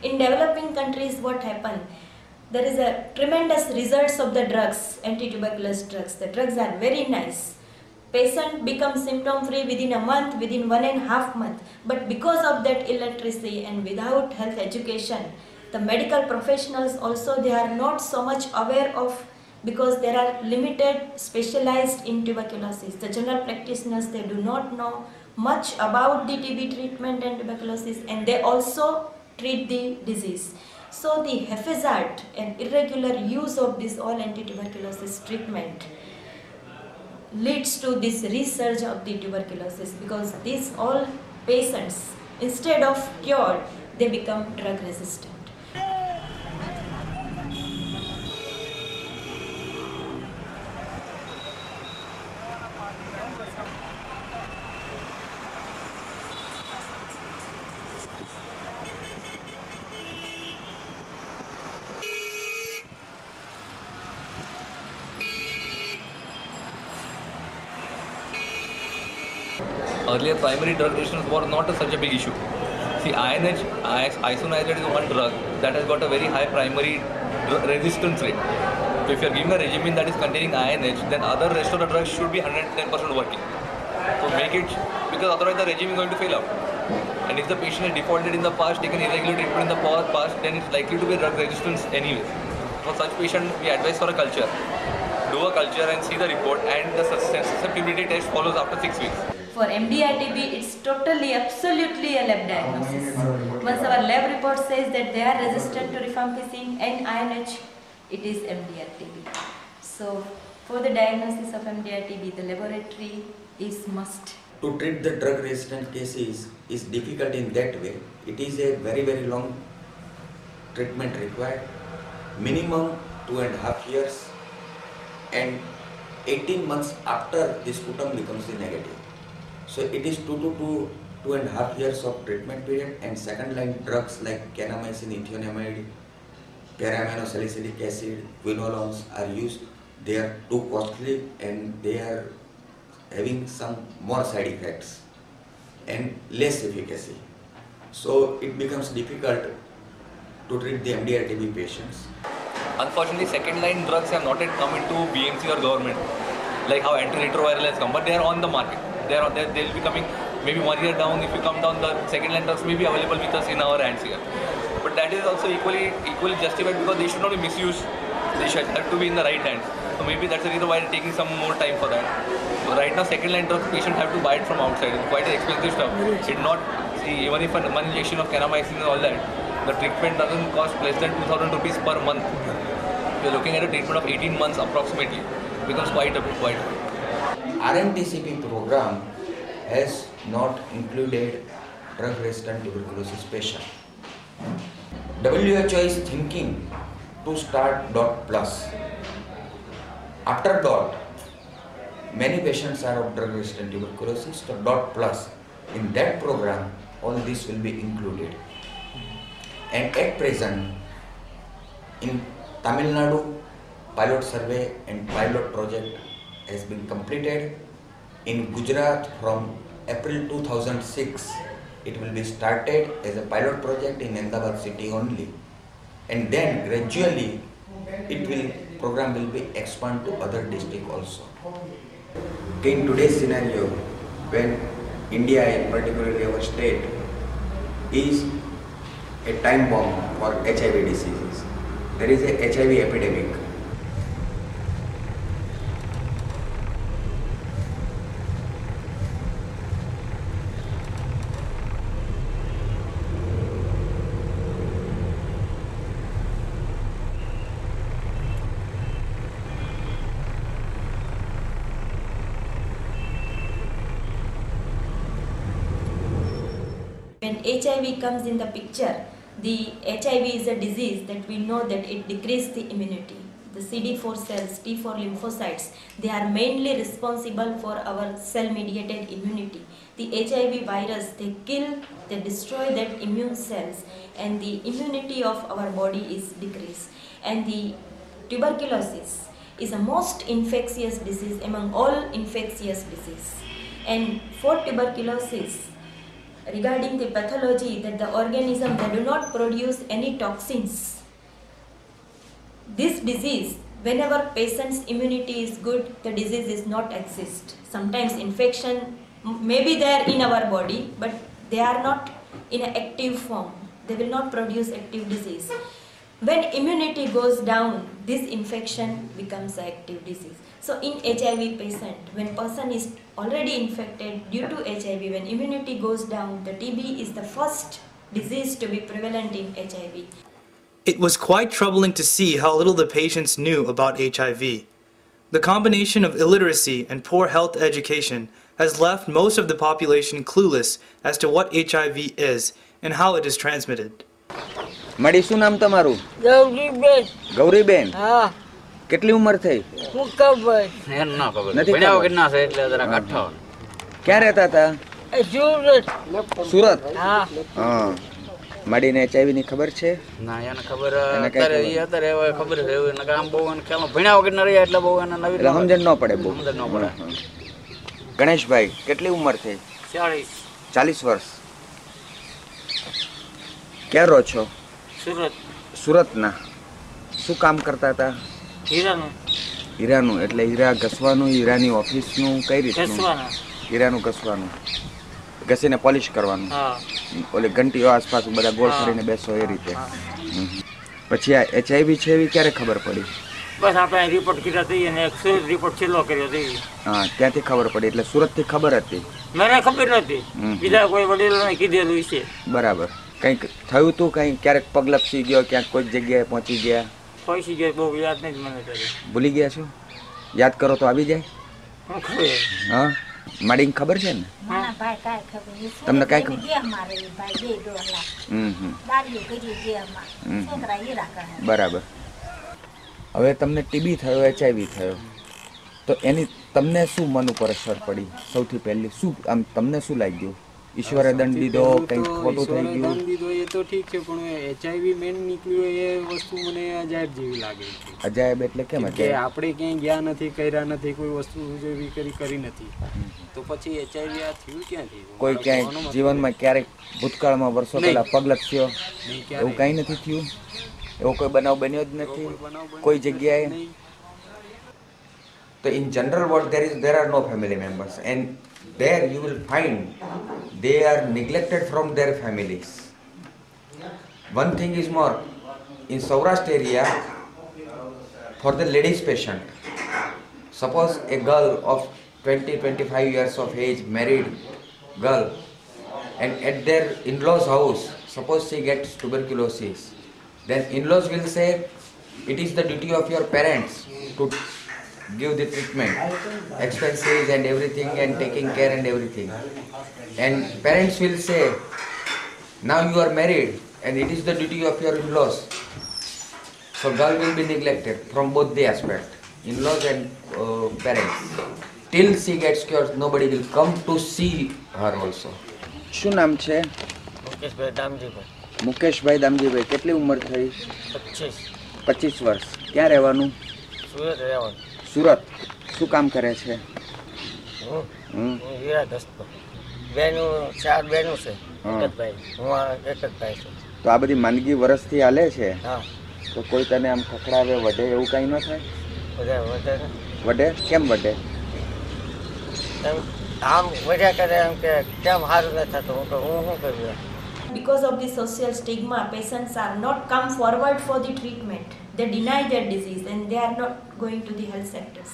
In developing countries, what happened? There is a tremendous results of the drugs, anti-tuberculosis drugs. The drugs are very nice. Patient becomes symptom free within a month, within 1.5 months. But because of that illiteracy and without health education, the medical professionals also, they are not so much aware of, because there are limited specialized in tuberculosis. The general practitioners, they do not know much about the TB treatment and tuberculosis, and they also treat the disease. So the haphazard and irregular use of this all anti-tuberculosis treatment leads to this resurge of the tuberculosis, because these all patients, instead of cured, they become drug resistant. Earlier, primary drug resistance was not such a big issue. See, INH, isoniazid is one drug that has got a very high primary resistance rate. So if you are giving a regimen that is containing INH, then other rest of the drugs should be 110% working. So make it, because otherwise the regimen is going to fail out. And if the patient has defaulted in the past, taken irregular treatment in the past, then it's likely to be drug resistance anyway. For such patient, we advise for a culture. Do a culture and see the report, and the susceptibility test follows after 6 weeks. For MDR-TB, it's totally, absolutely a lab diagnosis. Once our lab report says that they are resistant to rifampicin and INH, it is MDR-TB. So, for the diagnosis of MDR-TB, the laboratory is must. To treat the drug-resistant cases is difficult in that way. It is a very, very long treatment required, minimum 2.5 years, and 18 months after the sputum becomes negative. So it is 2.5 years of treatment period, and second line drugs like kanamycin, ethionamide, para-aminosalicylic acid, quinolones are used. They are too costly and they are having some more side effects and less efficacy. So it becomes difficult to treat the MDR-TB patients. Unfortunately, second line drugs have not yet come into BMC or government, like how antiretroviral has come, but they are on the market. They'll be coming maybe 1 year down. If you come down, the second line drugs may be available with us in our hands here. But that is also equally justified, because they should not be misused. They should have to be in the right hands. So maybe that's the reason why they're taking some more time for that. So right now, second line drugs, patients have to buy it from outside. It's quite expensive stuff. It's not, see, even if one injection of kanamycin and all that, the treatment doesn't cost less than 2,000 rupees per month. You're looking at a treatment of 18 months approximately. It becomes quite a bit. RMTCP program has not included drug-resistant tuberculosis patient. WHO is thinking to start DOT plus. After DOT, many patients are of drug-resistant tuberculosis, so DOT plus. In that program, all this will be included. And at present, in Tamil Nadu, pilot survey and pilot project has been completed. In Gujarat, from April 2006, it will be started as a pilot project in Ahmedabad city only, and then gradually program will be expanded to other districts also. In today's scenario, when India and particularly our state is a time bomb for HIV diseases, there is a HIV epidemic. When HIV comes in the picture, the HIV is a disease that we know that it decreases the immunity. The CD4 cells, T4 lymphocytes, they are mainly responsible for our cell-mediated immunity. The HIV virus, they kill, they destroy that immune cells, and the immunity of our body is decreased. And the tuberculosis is the most infectious disease among all infectious diseases. And for tuberculosis, regarding the pathology, that the organism, they do not produce any toxins. This disease, whenever patient's immunity is good, the disease is not exist. Sometimes infection may be there in our body, but they are not in an active form. They will not produce active disease. When immunity goes down, this infection becomes an active disease. So in HIV patient, when person is already infected due to HIV, when immunity goes down, the TB is the first disease to be prevalent in HIV. It was quite troubling to see how little the patients knew about HIV. The combination of illiteracy and poor health education has left most of the population clueless as to what HIV is and how it is transmitted. માડી શું નામ તમારું? ગૌરીબેન. ગૌરીબેન. હા. કેટલી ઉંમર થઈ? હું ખબર. એને ના ખબર. નથી ભણ્યા ખબર. વગર ના છે એટલે જરા કાઠા. ક્યાં રહેતા હતા? સુરત. સુરત. હા. હા. માડીને HIV ની ખબર છે? ના એને ખબર એને કઈ અત્યારે ખબર? એ અત્યારે હવે ખબર છે એવું નકર આમ બહુ એને ખ્યાલ ભણ્યા વગર ના રહ્યા એટલે બહુ એને નવી એટલે સમજણ ન પડે બહુ. સમજણ ન પડે. ગણેશભાઈ કેટલી ઉંમર થઈ? 40 40 વર્ષ. ક્યાં રહો છો? સુરત. સુરતના. શું કામ કરતા હતા? હીરાનું. હીરાનું એટલે હીરા ઘસવાનું, હીરાની ઓફિસનું કઈ રીતનું? ઘસવાના. હીરાનું ઘસવાનું, ઘસીને પોલિશ કરવાનું. હા. ઓલી ઘંટીઓ આસપાસ બધા ગોળ કરીને બેસો એ રીતે. પછી આ HIV છે એવી ક્યારે ખબર પડી? બસ આપણે રિપોર્ટ કર્યા હતી અને એક સુરત રિપોર્ટ છેલ્લો કર્યો હતી. હા, ત્યાંથી ખબર પડી. એટલે સુરતથી ખબર હતી. મને ખબર નથી. બીજા કોઈ વડીલોને કીધેલું છે. બરાબર. કંઈક થયું હતું? કંઈ ક્યારેક પગ લપસી ગયો, ક્યાંક કોઈ જગ્યાએ પહોંચી ગયા? પૈસી ગયા બહુ યાદ નથી મને ત્યારે. ભૂલી ગયા છો? યાદ કરો તો આવી જાય. હું ખબર. હા, માડીને ખબર છે ને? નાના ભાઈ કાંઈ ખબર નહીં. તમને કાંઈ ખબર? ગયા મારે એ ભાઈ બે ડોલા હમ. દાડીઓ કરી ગયા છોકરા હીરા કરે. બરાબર. હવે તમને TB થયો, HIV થયો, તો એની તમને શું મન ઉપર અસર પડી? સૌથી પહેલી શું આમ તમને શું લાગ્યું? ઈશ્વરે દંડ દીધો, કંઈક ખોટું થઈ ગયું? દંડ દીધો એ તો ઠીક છે, પણ HIV મેન નીકળ્યું એ વસ્તુ મને અજાયબ જેવી લાગે છે. અજાયબ એટલે કેમ? કે આપણે ક્યાંય ગયા નથી, કર્યા નથી, કોઈ વસ્તુ જેવી કરી નથી, તો પછી HIV આ થયું ક્યાંથી? કોઈ ક્યાંય જીવનમાં ક્યારેક ભૂતકાળમાં વર્ષો પહેલા પગ લપસ્યો નહીં, એવું કંઈ નથી થયું? એવો કોઈ બનાવ બન્યો જ નથી કોઈ જગ્યાએ? તો in general word there are no family members, and there you will find they are neglected from their families. One thing is more, in Saurashtra area, for the ladies patient, suppose a girl of 20-25 years of age, married girl, and at their in-laws house, suppose she gets tuberculosis, then in-laws will say it is the duty of your parents to give the treatment, expenses and everything, and taking care and everything. And parents will say, now you are married and it is the duty of your in-laws. So girl will be neglected from both the aspect, in-laws and parents. Till she gets cured, nobody will come to see her also. શું નામ છે? મુકેશભાઈ દામજીભાઈ. મુકેશભાઈ દામજીભાઈ. કેટલી ઉંમર થઈ? 25 વર્ષ. ક્યાં રહેવાનું? સુરત રહેવાનું. સુરત. શું કામ કરે છે? હું હીરા ઘસતો. બેનું 4 બેનું છે. એક જ ભાઈ. હું એક જ ભાઈ છું. તો આ બધી માંદગી વર્ષથી હાલે છે, હા. તો કોઈ તને આમ ખખડાવે, વઢે એવું કંઈ ન થાય? બધા વધારે વઢે? કેમ વઢે? આમ વધ્યા કરે એમ કે કેમ સારું ન થતું. હું શું કર્યું? Because of the social stigma, patients are not come forward for the treatment. They deny their disease and they are not going to the health centers.